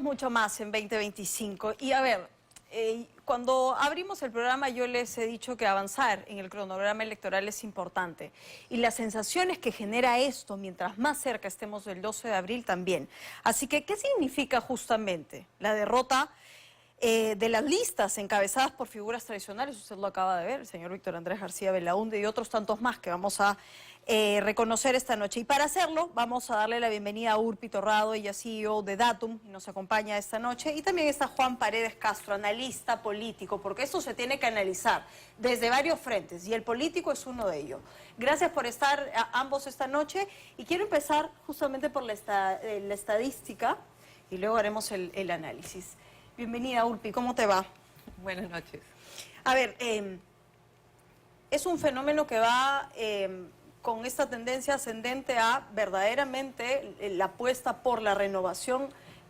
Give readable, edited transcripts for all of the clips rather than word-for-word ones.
Mucho más en 2025. Y a ver, cuando abrimos el programa yo les he dicho que avanzar en el cronograma electoral es importante. Y las sensaciones que genera esto, mientras más cerca estemos del 12 de abril también. Así que, ¿qué significa justamente la derrota de las listas encabezadas por figuras tradicionales? Usted lo acaba de ver, el señor Víctor Andrés García Belaúnde y otros tantos más que vamos a reconocer esta noche. Y para hacerlo vamos a darle la bienvenida a Urpi Torrado, ella CEO de Datum, y nos acompaña esta noche. Y también está Juan Paredes Castro, analista político, porque esto se tiene que analizar desde varios frentes y el político es uno de ellos. Gracias por estar ambos esta noche y quiero empezar justamente por la estadística y luego haremos el análisis. Bienvenida, Urpi, ¿cómo te va? Buenas noches. A ver, es un fenómeno que va con esta tendencia ascendente a verdaderamente la apuesta por la renovación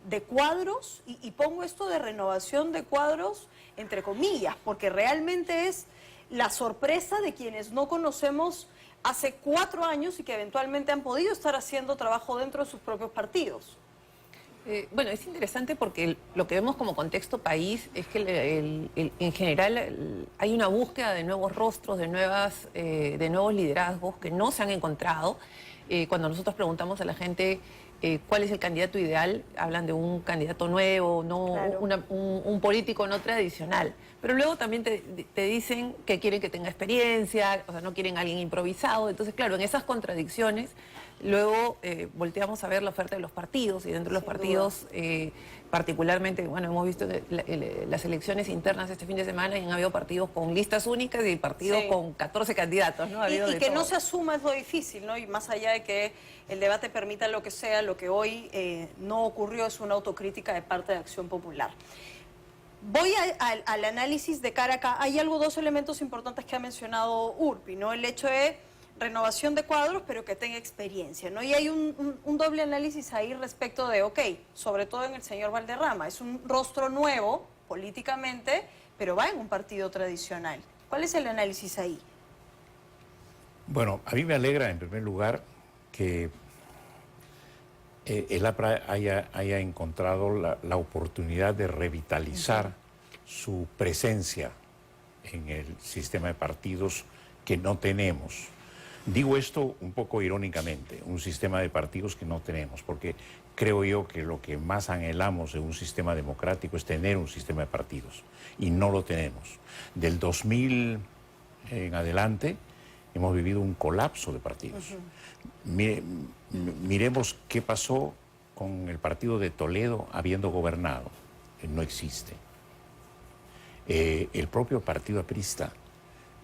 de cuadros, y pongo esto de renovación de cuadros entre comillas, porque realmente es la sorpresa de quienes no conocemos hace 4 años y que eventualmente han podido estar haciendo trabajo dentro de sus propios partidos. Bueno, es interesante porque lo que vemos como contexto país es que en general hay una búsqueda de nuevos rostros, de nuevos liderazgos que no se han encontrado. Cuando nosotros preguntamos a la gente cuál es el candidato ideal, hablan de un candidato nuevo, no, claro, un político no tradicional. Pero luego también te dicen que quieren que tenga experiencia, o sea, no quieren a alguien improvisado. Entonces, claro, en esas contradicciones, luego volteamos a ver la oferta de los partidos, y dentro de los partidos, particularmente, bueno, hemos visto las elecciones internas este fin de semana y han habido partidos con listas únicas y partidos con 14 candidatos, ¿no? Y que no se asuma es lo difícil, ¿no? Y más allá de que el debate permita lo que sea, lo que hoy no ocurrió es una autocrítica de parte de Acción Popular. Voy al análisis de cara acá. Hay dos elementos importantes que ha mencionado Urpi, ¿no? El hecho de renovación de cuadros, pero que tenga experiencia, ¿no? Y hay un doble análisis ahí respecto de, ok, sobre todo en el señor Valderrama, es un rostro nuevo políticamente, pero va en un partido tradicional. ¿Cuál es el análisis ahí? Bueno, a mí me alegra en primer lugar que el APRA haya encontrado la oportunidad de revitalizar su presencia en el sistema de partidos que no tenemos. Digo esto un poco irónicamente, un sistema de partidos que no tenemos, porque creo yo que lo que más anhelamos de un sistema democrático es tener un sistema de partidos, y no lo tenemos. Del 2000 en adelante hemos vivido un colapso de partidos. Miremos qué pasó con el partido de Toledo habiendo gobernado. No existe. El propio partido aprista,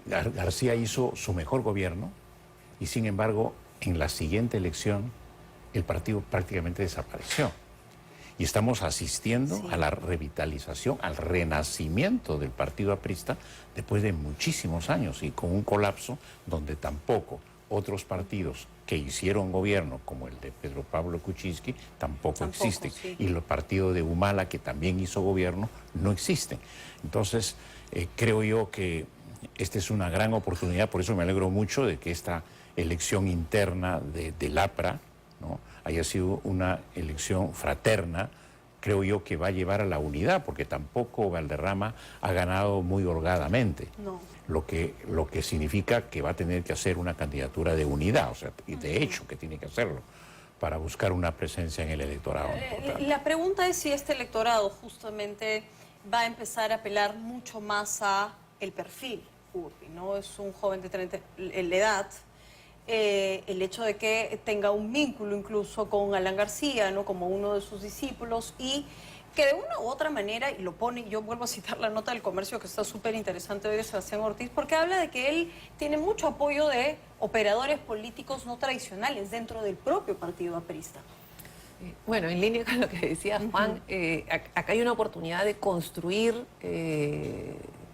García hizo su mejor gobierno y sin embargo en la siguiente elección el partido prácticamente desapareció. Y estamos asistiendo a la revitalización, al renacimiento del partido aprista después de muchísimos años y con un colapso donde tampoco otros partidos que hicieron gobierno, como el de Pedro Pablo Kuczynski, tampoco existen. Y el partido de Humala, que también hizo gobierno, no existen. Entonces, creo yo que esta es una gran oportunidad, por eso me alegro mucho de que esta elección interna del APRA, ¿no?, haya sido una elección fraterna. Creo yo que va a llevar a la unidad, porque tampoco Valderrama ha ganado muy holgadamente. No. Lo que significa que va a tener que hacer una candidatura de unidad, o sea, y de hecho que tiene que hacerlo, para buscar una presencia en el electorado. La pregunta es si este electorado justamente va a empezar a apelar mucho más a el perfil Urpi, ¿no? Es un joven de 30 en la edad. El hecho de que tenga un vínculo incluso con Alan García, ¿no?, como uno de sus discípulos, y que de una u otra manera, y lo pone, yo vuelvo a citar la nota del Comercio que está súper interesante hoy de Sebastián Ortiz, porque habla de que él tiene mucho apoyo de operadores políticos no tradicionales dentro del propio partido aprista. Bueno, en línea con lo que decía Juan, acá hay una oportunidad de construir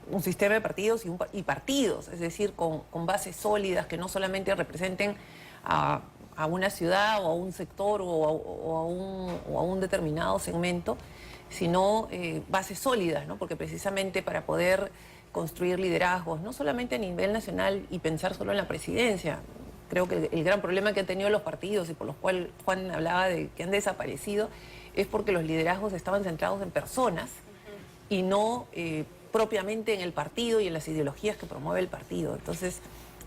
un sistema de partidos y partidos, es decir, con bases sólidas que no solamente representen a una ciudad o a un sector o a un determinado segmento, sino bases sólidas, ¿no? Porque precisamente para poder construir liderazgos, no solamente a nivel nacional y pensar solo en la presidencia. Creo que el gran problema que han tenido los partidos y por los cuales Juan hablaba de que han desaparecido es porque los liderazgos estaban centrados en personas y no propiamente en el partido y en las ideologías que promueve el partido. Entonces,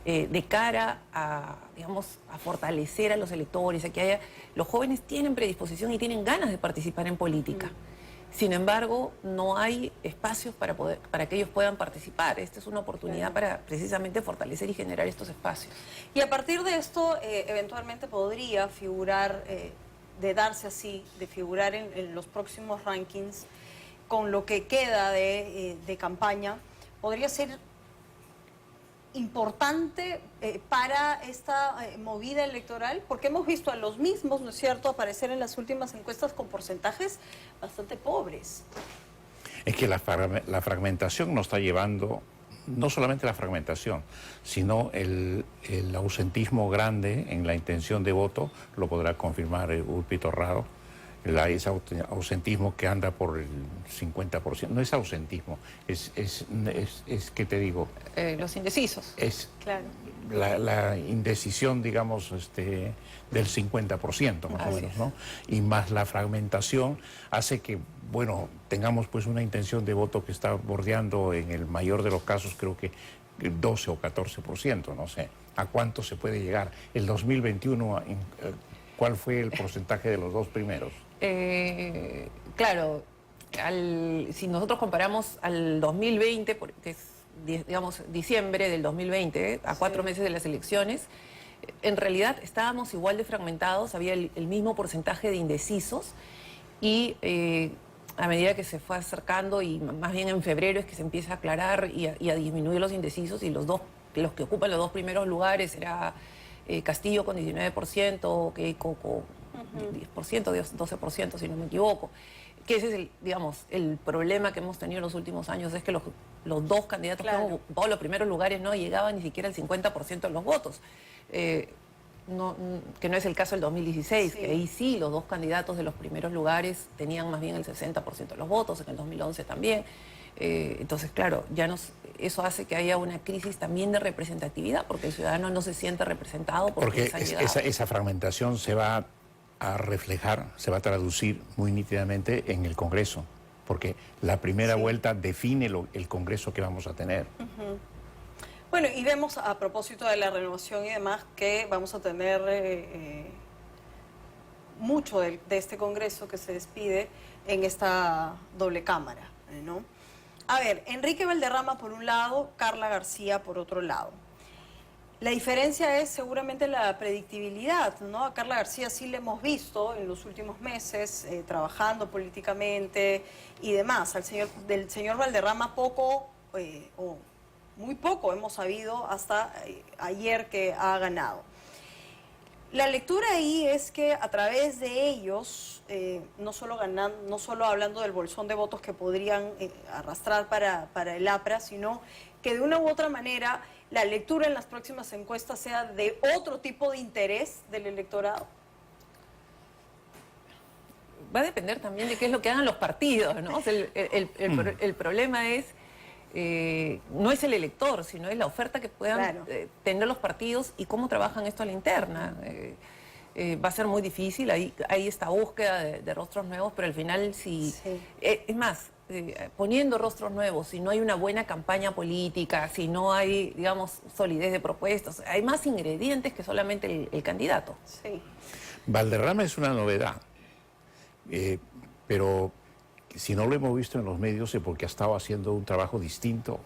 de cara a, digamos, a fortalecer a los electores, a que haya... Los jóvenes tienen predisposición y tienen ganas de participar en política. Sin embargo, no hay espacios para que ellos puedan participar. Esta es una oportunidad para precisamente fortalecer y generar estos espacios. Y a partir de esto, eventualmente podría figurar, de darse así, de figurar en los próximos rankings, con lo que queda de campaña, podría ser importante para esta movida electoral, porque hemos visto a los mismos, ¿no es cierto?, aparecer en las últimas encuestas con porcentajes bastante pobres. Es que la fragmentación nos está llevando, no solamente la fragmentación, sino el ausentismo grande en la intención de voto, lo podrá confirmar Urpi Torrado, ese ausentismo que anda por el 50%, no es ausentismo, es ¿qué te digo? Los indecisos. Es claro. la indecisión, digamos, del 50% más o menos, ¿no? Y más la fragmentación hace que, bueno, tengamos pues una intención de voto que está bordeando en el mayor de los casos, creo que 12 o 14%, no sé. ¿A cuánto se puede llegar? El 2021, ¿cuál fue el porcentaje de los dos primeros? Claro, si nosotros comparamos al 2020, que es, digamos, diciembre del 2020, a 4 meses de las elecciones, en realidad estábamos igual de fragmentados, había el mismo porcentaje de indecisos y a medida que se fue acercando y más bien en febrero es que se empieza a aclarar y a disminuir los indecisos y los que ocupan los dos primeros lugares era Castillo con 19%, Keiko con 10%, 12%, si no me equivoco. Que ese es el problema que hemos tenido en los últimos años, es que los dos candidatos que han ocupado los primeros lugares no llegaban ni siquiera al 50% de los votos. Que no es el caso del 2016, que ahí sí los dos candidatos de los primeros lugares tenían más bien el 60% de los votos, en el 2011 también. Entonces, claro, eso hace que haya una crisis también de representatividad, porque el ciudadano no se siente representado porque esa fragmentación se va a reflejar, se va a traducir muy nítidamente en el Congreso, porque la primera vuelta define el Congreso que vamos a tener. Bueno, y vemos a propósito de la renovación y demás que vamos a tener mucho de este Congreso que se despide en esta doble cámara, ¿no? A ver, Enrique Valderrama por un lado, Carla García por otro lado. La diferencia es seguramente la predictibilidad, ¿no? A Carla García sí le hemos visto en los últimos meses trabajando políticamente y demás. Del señor Valderrama poco o muy poco hemos sabido hasta ayer que ha ganado. La lectura ahí es que a través de ellos, no solo hablando del bolsón de votos que podrían arrastrar para el APRA, sino que de una u otra manera la lectura en las próximas encuestas sea de otro tipo de interés del electorado. Va a depender también de qué es lo que hagan los partidos, ¿no? O sea, el problema es, no es el elector, sino es la oferta que puedan tener los partidos y cómo trabajan esto a la interna. Va a ser muy difícil, hay esta búsqueda de rostros nuevos, pero al final es más, poniendo rostros nuevos, si no hay una buena campaña política, si no hay, digamos, solidez de propuestas, hay más ingredientes que solamente el candidato. Sí. Valderrama es una novedad, pero si no lo hemos visto en los medios es porque ha estado haciendo un trabajo distinto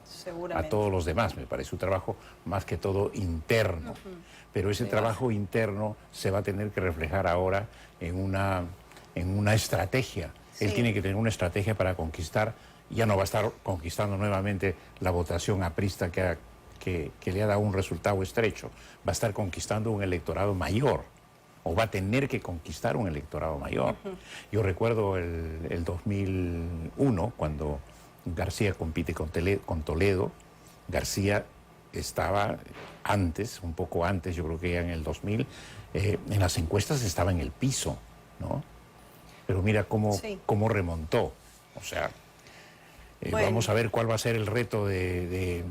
a todos los demás. Me parece un trabajo más que todo interno. Pero ese trabajo interno se va a tener que reflejar ahora en una estrategia. Él tiene que tener una estrategia para conquistar. Ya no va a estar conquistando nuevamente la votación aprista que le ha dado un resultado estrecho. Va a estar conquistando un electorado mayor. O va a tener que conquistar un electorado mayor. Yo recuerdo el 2001, cuando García compite con Toledo. García estaba antes, un poco antes, yo creo que ya en el 2000, en las encuestas estaba en el piso, ¿no? Pero mira cómo remontó. O sea, vamos a ver cuál va a ser el reto de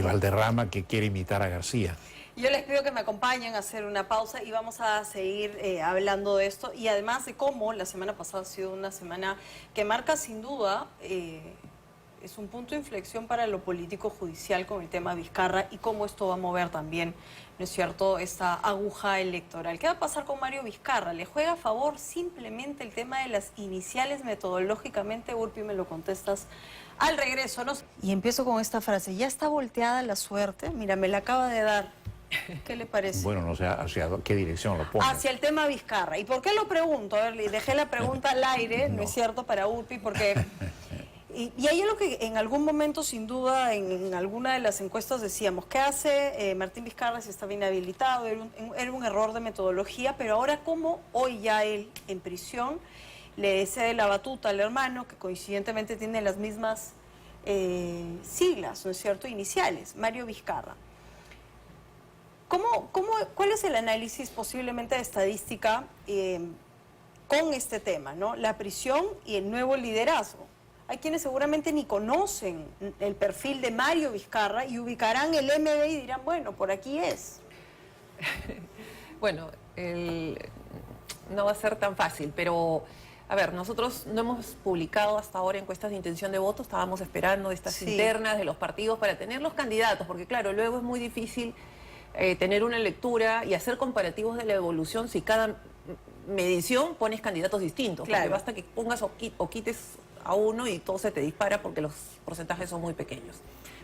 Valderrama, que quiere imitar a García. Yo les pido que me acompañen a hacer una pausa y vamos a seguir hablando de esto y además de cómo la semana pasada ha sido una semana que marca sin duda, es un punto de inflexión para lo político judicial con el tema Vizcarra y cómo esto va a mover también, ¿no es cierto?, esta aguja electoral. ¿Qué va a pasar con Mario Vizcarra? ¿Le juega a favor simplemente el tema de las iniciales metodológicamente? Urpi, me lo contestas al regreso, ¿no? Y empiezo con esta frase, ya está volteada la suerte, mira, me la acaba de dar. ¿Qué le parece? Bueno, no sé hacia qué dirección lo pongo. Hacia el tema Vizcarra. ¿Y por qué lo pregunto? A ver, le dejé la pregunta al aire, ¿no es cierto?, para Urpi, porque... Y hay algo que en algún momento, sin duda, en alguna de las encuestas decíamos, ¿qué hace Martín Vizcarra si estaba inhabilitado? Era un error de metodología, pero ahora como hoy ya él en prisión le cede la batuta al hermano, que coincidentemente tiene las mismas siglas, ¿no es cierto?, iniciales, Mario Vizcarra. ¿Cuál es el análisis posiblemente de estadística con este tema, ¿no? La prisión y el nuevo liderazgo. Hay quienes seguramente ni conocen el perfil de Mario Vizcarra y ubicarán el MB y dirán, bueno, por aquí es. Bueno, no va a ser tan fácil, pero... A ver, nosotros no hemos publicado hasta ahora encuestas de intención de voto, estábamos esperando estas internas de los partidos para tener los candidatos, porque claro, luego es muy difícil tener una lectura y hacer comparativos de la evolución si cada medición pones candidatos distintos, porque basta que pongas o quites a uno y todo se te dispara porque los porcentajes son muy pequeños.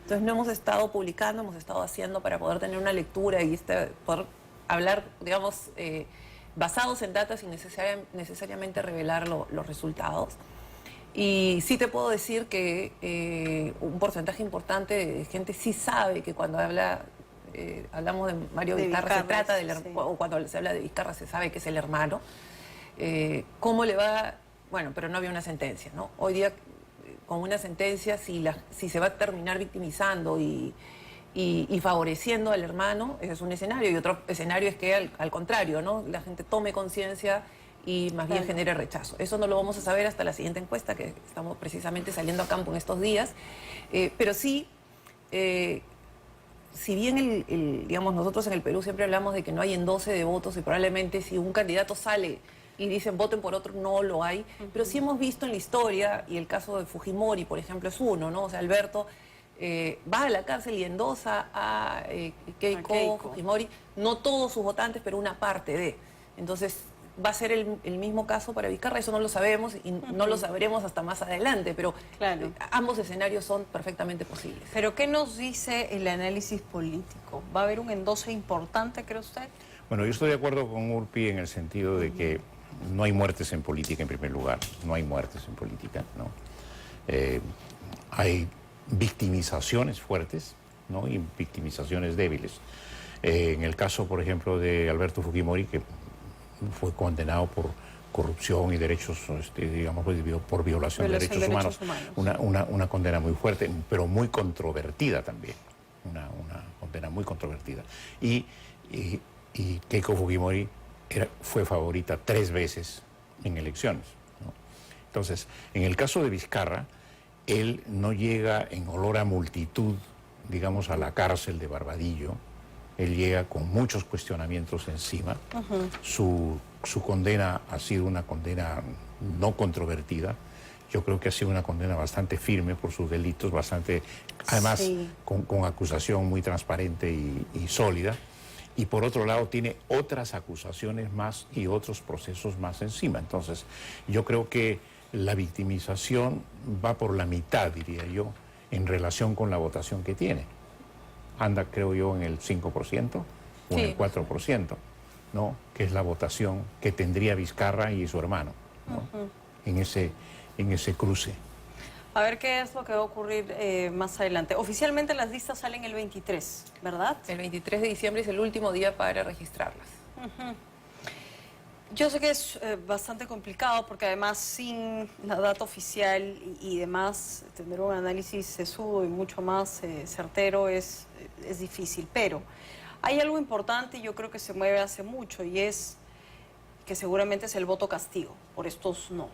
Entonces no hemos estado publicando, hemos estado haciendo para poder tener una lectura y poder hablar, digamos, basados en datos sin necesariamente revelar los resultados. Y sí te puedo decir que un porcentaje importante de gente sí sabe que cuando hablamos de Mario Vizcarra, se trata del o cuando se habla de Vizcarra se sabe que es el hermano. ¿Cómo le va? Bueno, pero no había una sentencia, ¿no? Hoy día, con una sentencia, si se va a terminar victimizando y favoreciendo al hermano, ese es un escenario. Y otro escenario es que, al contrario, ¿no?, la gente tome conciencia y más bien genere rechazo. Eso no lo vamos a saber hasta la siguiente encuesta, que estamos precisamente saliendo a campo en estos días. Pero sí, si bien digamos, nosotros en el Perú siempre hablamos de que no hay endoce de votos y probablemente si un candidato sale y dicen voten por otro, no lo hay. Pero sí hemos visto en la historia, y el caso de Fujimori, por ejemplo, es uno, ¿no? O sea, Alberto va a la cárcel y endosa a Keiko Fujimori, no todos sus votantes, pero una parte de. Entonces, va a ser el mismo caso para Vizcarra, eso no lo sabemos y no lo sabremos hasta más adelante, pero ambos escenarios son perfectamente posibles. ¿Pero qué nos dice el análisis político? ¿Va a haber un endose importante, cree usted? Bueno, yo estoy de acuerdo con Urpi en el sentido de que no hay muertes en política en primer lugar, no hay muertes en política, ¿no? Hay victimizaciones fuertes, ¿no?, y victimizaciones débiles. En el caso, por ejemplo, de Alberto Fujimori, que fue condenado por corrupción y derechos, digamos, por violación de derechos humanos. Una condena muy fuerte, pero muy controvertida también. Una condena muy controvertida. Y Keiko Fujimori fue favorita 3 veces en elecciones, ¿no? Entonces, en el caso de Vizcarra, él no llega en olor a multitud, digamos, a la cárcel de Barbadillo. Él llega con muchos cuestionamientos encima. Su condena ha sido una condena no controvertida. Yo creo que ha sido una condena bastante firme por sus delitos, además con acusación muy transparente y sólida. Y por otro lado tiene otras acusaciones más y otros procesos más encima. Entonces, yo creo que la victimización va por la mitad, diría yo, en relación con la votación que tiene. Anda, creo yo, en el 5% o en el 4%, ¿no?, que es la votación que tendría Vizcarra y su hermano, ¿no?, en ese cruce. A ver qué es lo que va a ocurrir más adelante. Oficialmente las listas salen el 23, ¿verdad? El 23 de diciembre es el último día para registrarlas. Yo sé que es bastante complicado porque además sin la data oficial y demás, tener un análisis sesudo y mucho más certero es difícil. Pero hay algo importante y yo creo que se mueve hace mucho y es que seguramente es el voto castigo. Por estos no.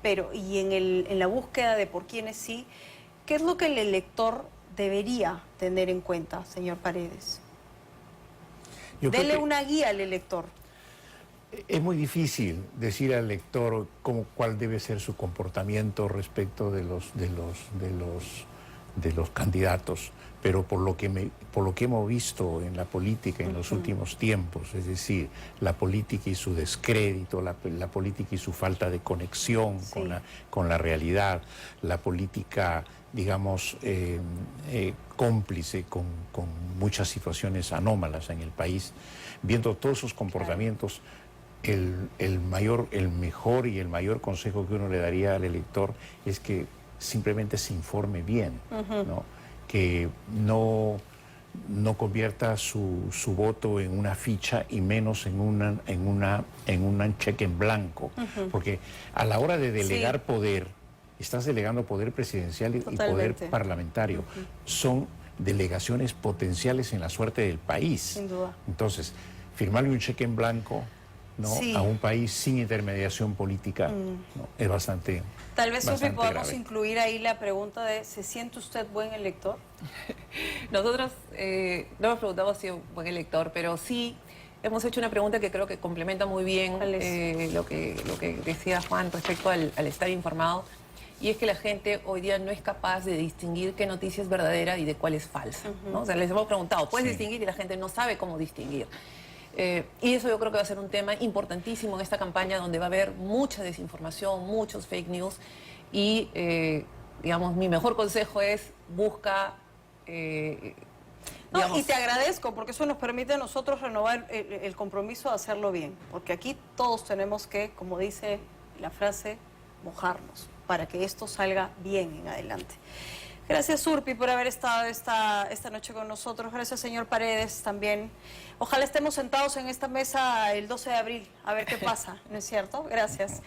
Pero, y en la búsqueda de por quiénes sí, ¿qué es lo que el elector debería tener en cuenta, señor Paredes? Yo creo Dele que una guía al elector. es muy difícil decir al lector cuál debe ser su comportamiento respecto de los candidatos, pero por lo que hemos visto en la política en los últimos tiempos, es decir, la política y su descrédito, la política y su falta de conexión con la realidad, la política, digamos, cómplice con muchas situaciones anómalas en el país, viendo todos esos comportamientos, el mejor y el mayor consejo que uno le daría al elector es que simplemente se informe bien, ¿no? Que no convierta su voto en una ficha y menos en un cheque en blanco, porque a la hora de delegar poder, estás delegando poder presidencial y poder parlamentario. Son delegaciones potenciales en la suerte del país. Sin duda. Entonces, firmarle un cheque en blanco, ¿no? a un país sin intermediación política, ¿no? es bastante. Tal vez, Urpi, podamos grave. incluir ahí la pregunta de ¿se siente usted buen elector? Nosotros no hemos preguntado si es un buen elector, pero sí hemos hecho una pregunta que creo que complementa muy bien lo que decía Juan respecto al estar informado, y es que la gente hoy día no es capaz de distinguir qué noticia es verdadera y de cuál es falsa, ¿no? O sea, les hemos preguntado, ¿puedes distinguir? Y la gente no sabe cómo distinguir. Y eso yo creo que va a ser un tema importantísimo en esta campaña, donde va a haber mucha desinformación, muchos fake news, y digamos, mi mejor consejo es busca... No, y te agradezco, porque eso nos permite a nosotros renovar el compromiso de hacerlo bien, porque aquí todos tenemos que, como dice la frase, mojarnos para que esto salga bien en adelante. Gracias, Urpi, por haber estado esta noche con nosotros. Gracias, señor Paredes, también. Ojalá estemos sentados en esta mesa el 12 de abril, a ver qué pasa, ¿no es cierto? Gracias.